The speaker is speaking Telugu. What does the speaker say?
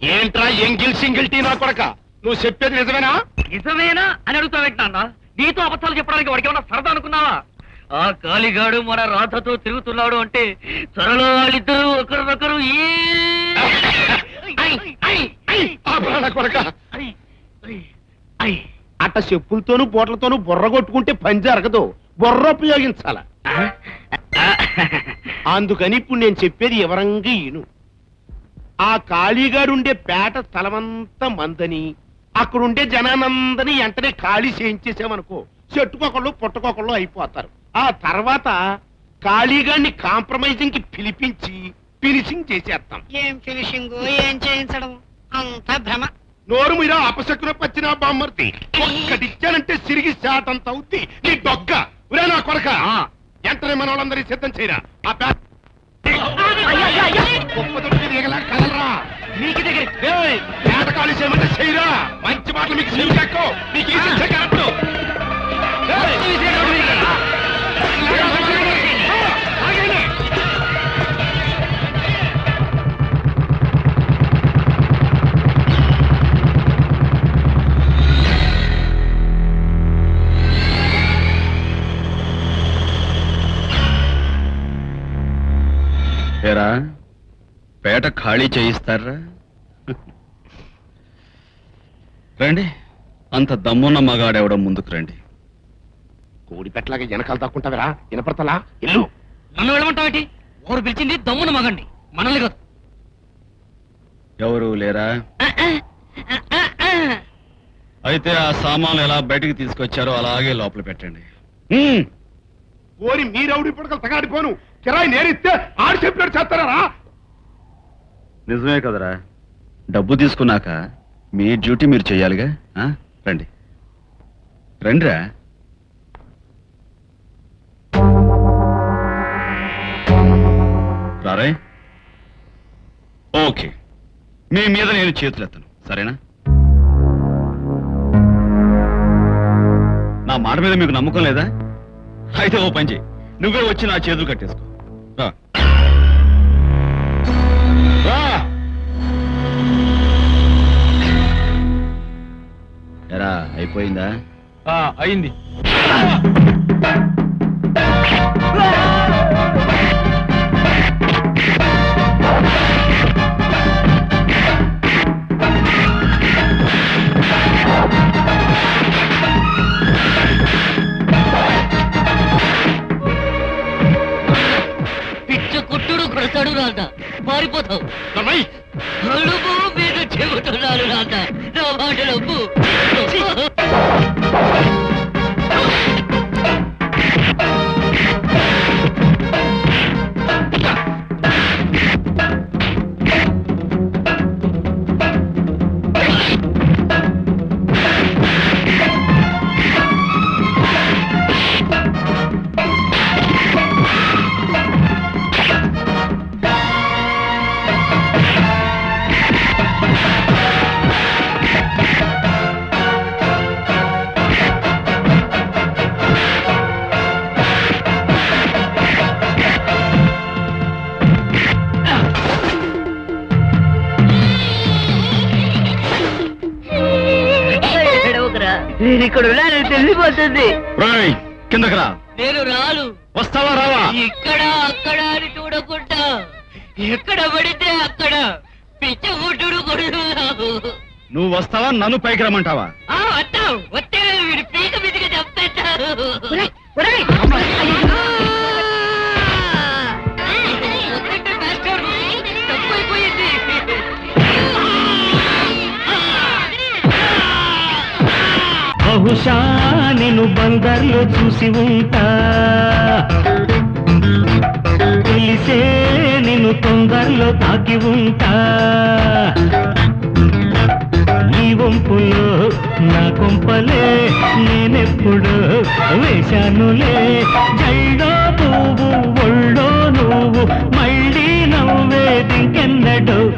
ఏంట్రా ఎంగిల్ సింగిల్ టీ నా కొడక నువ్వు చెప్పేది నిజమేనా? నిజమేనా అని అడుగుతావేంటన్నా? నీతో అబద్ధాలు చెప్పడానికి వాడికి ఏమన్నా సరదా అనుకున్నావా? ఆ కాలిగాడు మన రాధతో తిరుగుతున్నాడు అంటే త్వరలో వాళ్ళిద్దరూ ఒకరినొకరు ఆపరా నా కొడక. అట్ట చెప్పులతోనూ బోట్లతోనూ బుర్ర కొట్టుకుంటే పని జరగదు, బుర్ర ఉపయోగించాల. అందుకని ఇప్పుడు నేను చెప్పేది ఎవరంగా ఈను. ఆ ఖాళీగాడుండే పేట స్థలమంతా మందని, అక్కడుండే జనానందని వెంటనే ఖాళీ చేయించేసామనుకో, చెట్టుకొకళ్ళు పుట్టకొకళ్ళు అయిపోతారు. ఆ తర్వాత ఖాళీగాడిని కాంప్రమైజింగ్ కి పిలిపించి ఫినిషింగ్ చేసేస్తాం. ఏం ఫినిషింగ్, ఏం చేయించడం, అంతా భ్రమ. నోరు మీద అపశకున పచ్చిన బామ్మర్తి ఒక్కటిచ్చానంటే సిరిగి శాతంత అవుద్ది నీ దొగ్గ. ఉరే నా కొడక, వెంటనే మన వాళ్ళందరి సిద్ధం చేయరా. ఆ కదలరా, నీకు దగ్గర పేట ఖాళీ చేయమంటే చేయరా. మంచి మాటలు మీకు చెవికెక్కో, నీకు ఈ శిక్ష కరెక్ట్. ఏరా పేట ఖాళీ చేయిస్తారా? రండి, అంత దమ్మున్న మగాడెవడం ముందుకు రండి. కోడి పెట్టలాగా వెనకాల తక్కుంటావిరా, వినపడతలా ఇల్లు. నన్ను వెళ్ళమంటావేంటి? ఊరు పిలిచింది దమ్మున మగండి, మనల్ని కాదు. ఎవరు లేరా? అయితే ఆ సామాన్లు ఎలా బయటికి తీసుకొచ్చారో అలాగే లోపల పెట్టండి. ఓరి మీరవుడి పుడకలు తగాడిపోను, కిరాయి నేరిస్తే ఆడు చెప్పినట్టు చేస్తారా? నిజమే కదరా, డబ్బు తీసుకున్నాక మీ డ్యూటీ మీరు చెయ్యాలిగా. రండి రండిరా. రారే. ఓకే, మీ మీద నేను చేతులెత్తను, సరేనా? నా మాట మీద మీకు నమ్మకం లేదా? అయితే ఓ పని చేయి, నువ్వే వచ్చి నా చేతులు కట్టేసుకో. రా. ఎరా, అయిపోయిందా? అయింది. పిచ్చ కొట్టుడు కొడతాడు రాత, పారిపోతావు. అడుగు మీద చెబుతున్నాను రాత, నా మాట నవ్వు. నేను ఇక్కడ ఉన్నానని తెలిసిపోతుంది. కిందకి రా. నేను రాను. వస్తావా రావా? ఇక్కడ అక్కడ అని చూడకుండా ఎక్కడ పడితే అక్కడ పిచ్చ కొట్టుడు కొడుతున్నావు. నువ్వు వస్తావా, నన్ను పైకి రమ్మంటావా? వస్తావు, వస్తే వీడి పీక మీదకి చంపేస్తావు. తప్పైపోయింది. బహుశా నేను బందర్లో చూసి ఉంటా, తెలిసే నేను తొందరలో తాకి ఉంటా. నీ వంపులో నా కొంపలే నేనెప్పుడు వేశానులే. జైలో పువ్వు ఒళ్ళో నువ్వు, మళ్ళీ నవ్వేదింకెన్నడు.